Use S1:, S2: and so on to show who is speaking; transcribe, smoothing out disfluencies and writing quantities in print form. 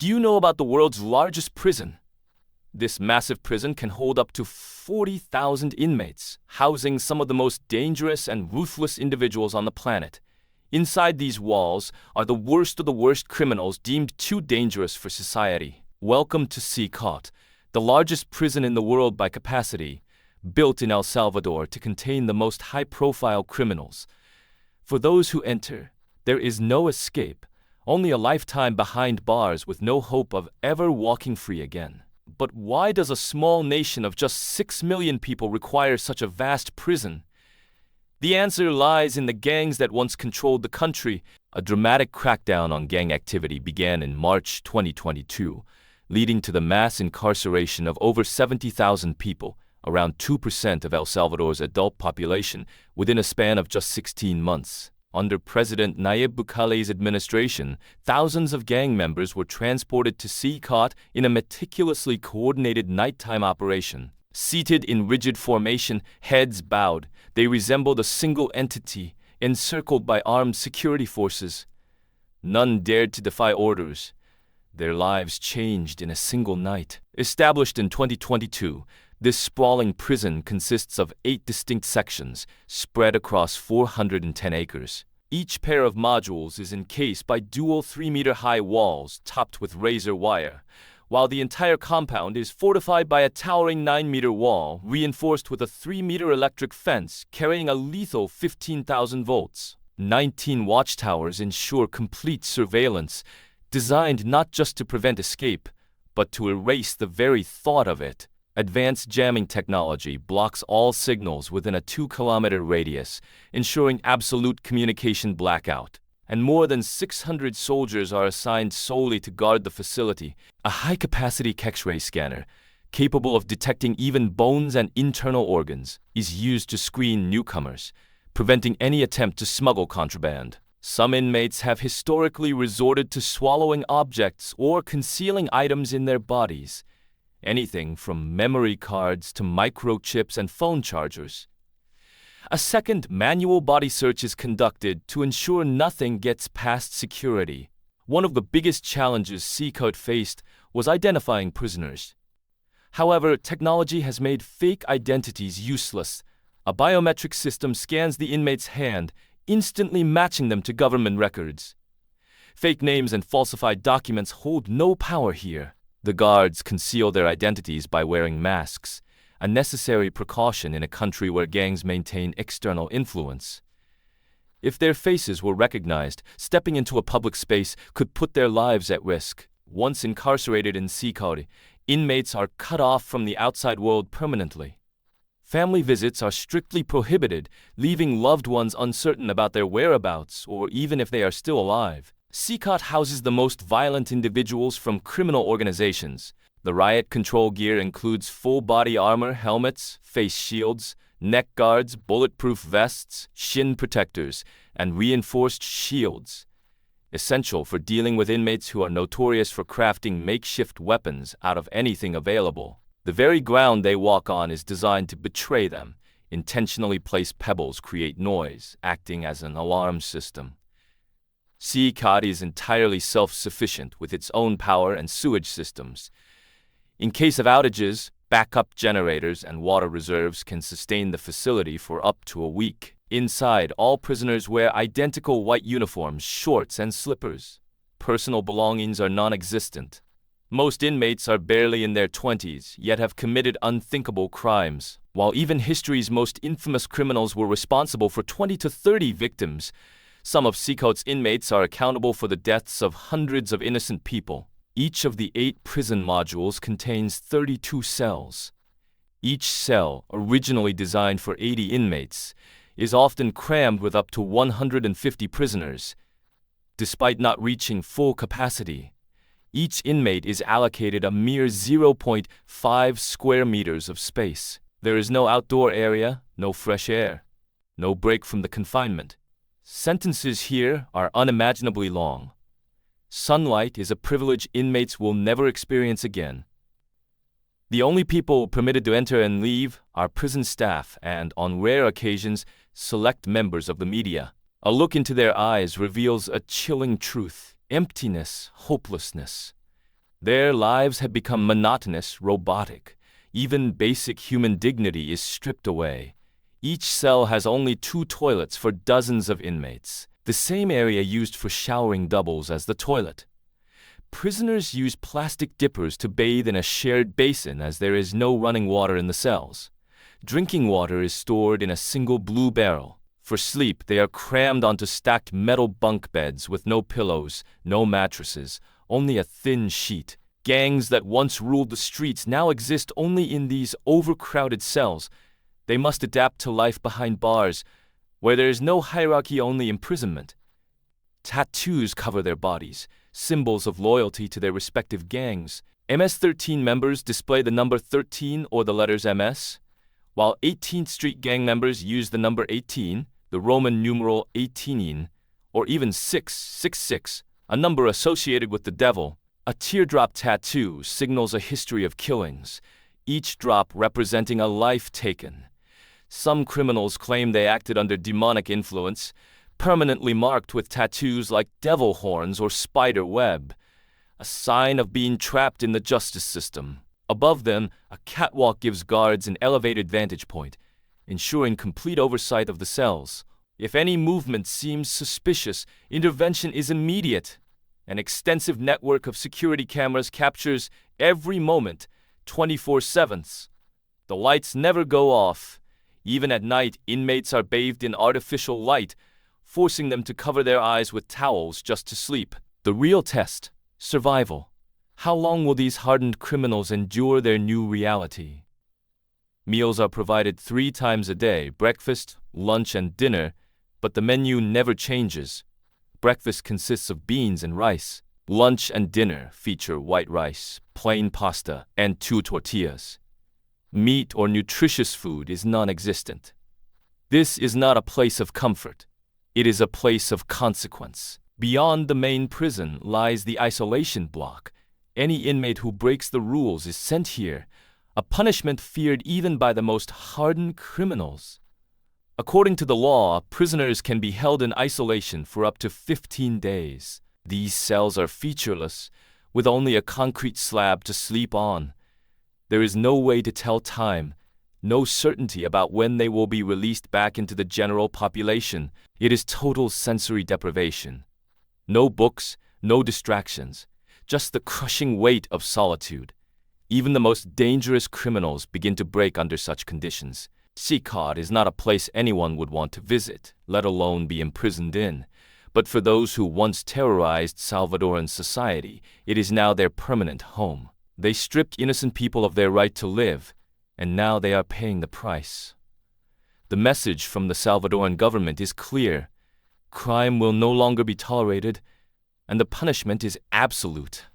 S1: Do you know about the world's largest prison? This massive prison can hold up to 40,000 inmates, housing some of the most dangerous and ruthless individuals on the planet. Inside these walls are the worst of the worst criminals deemed too dangerous for society. Welcome to CECOT, the largest prison in the world by capacity, built in El Salvador to contain the most high-profile criminals. For those who enter, there is no escape, only a lifetime behind bars with no hope of ever walking free again. But why does a small nation of just 6 million people require such a vast prison? The answer lies in the gangs that once controlled the country. A dramatic crackdown on gang activity began in March 2022, leading to the mass incarceration of over 70,000 people, around 2% of El Salvador's adult population, within a span of just 16 months. Under President Nayib Bukele's administration, thousands of gang members were transported to CECOT in a meticulously coordinated nighttime operation. Seated in rigid formation, heads bowed, they resembled a single entity, encircled by armed security forces. None dared to defy orders. Their lives changed in a single night. Established in 2022, this sprawling prison consists of 8 distinct sections, spread across 410 acres. Each pair of modules is encased by dual 3-meter-high walls topped with razor wire, while the entire compound is fortified by a towering 9-meter wall reinforced with a 3-meter electric fence carrying a lethal 15,000 volts. 19 watchtowers ensure complete surveillance, designed not just to prevent escape, but to erase the very thought of it. Advanced jamming technology blocks all signals within a 2-kilometer radius, ensuring absolute communication blackout. And more than 600 soldiers are assigned solely to guard the facility. A high-capacity X-ray scanner, capable of detecting even bones and internal organs, is used to screen newcomers, preventing any attempt to smuggle contraband. Some inmates have historically resorted to swallowing objects or concealing items in their bodies. Anything from memory cards to microchips and phone chargers. A second manual body search is conducted to ensure nothing gets past security. One of the biggest challenges CECOT faced was identifying prisoners. However, technology has made fake identities useless. A biometric system scans the inmate's hand, instantly matching them to government records. Fake names and falsified documents hold no power here. The guards conceal their identities by wearing masks, a necessary precaution in a country where gangs maintain external influence. If their faces were recognized, stepping into a public space could put their lives at risk. Once incarcerated in CECOT, inmates are cut off from the outside world permanently. Family visits are strictly prohibited, leaving loved ones uncertain about their whereabouts or even if they are still alive. CECOT houses the most violent individuals from criminal organizations. The riot control gear includes full-body armor, helmets, face shields, neck guards, bulletproof vests, shin protectors, and reinforced shields, essential for dealing with inmates who are notorious for crafting makeshift weapons out of anything available. The very ground they walk on is designed to betray them. Intentionally placed pebbles create noise, acting as an alarm system. CECOT is entirely self-sufficient with its own power and sewage systems. In case of outages, backup generators and water reserves can sustain the facility for up to a week. Inside, all prisoners wear identical white uniforms, shorts, and slippers. Personal belongings are non-existent. Most inmates are barely in their 20s, yet have committed unthinkable crimes. While even history's most infamous criminals were responsible for 20 to 30 victims, some of CECOT's inmates are accountable for the deaths of hundreds of innocent people. Each of the 8 prison modules contains 32 cells. Each cell, originally designed for 80 inmates, is often crammed with up to 150 prisoners. Despite not reaching full capacity, each inmate is allocated a mere 0.5 square meters of space. There is no outdoor area, no fresh air, no break from the confinement. Sentences here are unimaginably long. Sunlight is a privilege inmates will never experience again. The only people permitted to enter and leave are prison staff and, on rare occasions, select members of the media. A look into their eyes reveals a chilling truth: emptiness, hopelessness. Their lives have become monotonous, robotic. Even basic human dignity is stripped away. Each cell has only 2 toilets for dozens of inmates, the same area used for showering doubles as the toilet. Prisoners use plastic dippers to bathe in a shared basin as there is no running water in the cells. Drinking water is stored in a single blue barrel. For sleep, they are crammed onto stacked metal bunk beds with no pillows, no mattresses, only a thin sheet. Gangs that once ruled the streets now exist only in these overcrowded cells. They must adapt to life behind bars, where there is no hierarchy, only imprisonment. Tattoos cover their bodies, symbols of loyalty to their respective gangs. MS-13 members display the number 13 or the letters MS, while 18th Street gang members use the number 18, the Roman numeral 18, or even 666, a number associated with the devil. A teardrop tattoo signals a history of killings, each drop representing a life taken. Some criminals claim they acted under demonic influence, permanently marked with tattoos like devil horns or spider web, a sign of being trapped in the justice system. Above them, a catwalk gives guards an elevated vantage point, ensuring complete oversight of the cells. If any movement seems suspicious, intervention is immediate. An extensive network of security cameras captures every moment, 24/7. The lights never go off. Even at night, inmates are bathed in artificial light, forcing them to cover their eyes with towels just to sleep. The real test: survival. How long will these hardened criminals endure their new reality? Meals are provided 3 times a day, breakfast, lunch, and dinner, but the menu never changes. Breakfast consists of beans and rice. Lunch and dinner feature white rice, plain pasta, and 2 tortillas. Meat or nutritious food is non-existent. This is not a place of comfort. It is a place of consequence. Beyond the main prison lies the isolation block. Any inmate who breaks the rules is sent here, a punishment feared even by the most hardened criminals. According to the law, prisoners can be held in isolation for up to 15 days. These cells are featureless, with only a concrete slab to sleep on. There is no way to tell time, no certainty about when they will be released back into the general population. It is total sensory deprivation. No books, no distractions, just the crushing weight of solitude. Even the most dangerous criminals begin to break under such conditions. CECOT is not a place anyone would want to visit, let alone be imprisoned in. But for those who once terrorized Salvadoran society, it is now their permanent home. They stripped innocent people of their right to live, and now they are paying the price. The message from the Salvadoran government is clear. Crime will no longer be tolerated, and the punishment is absolute.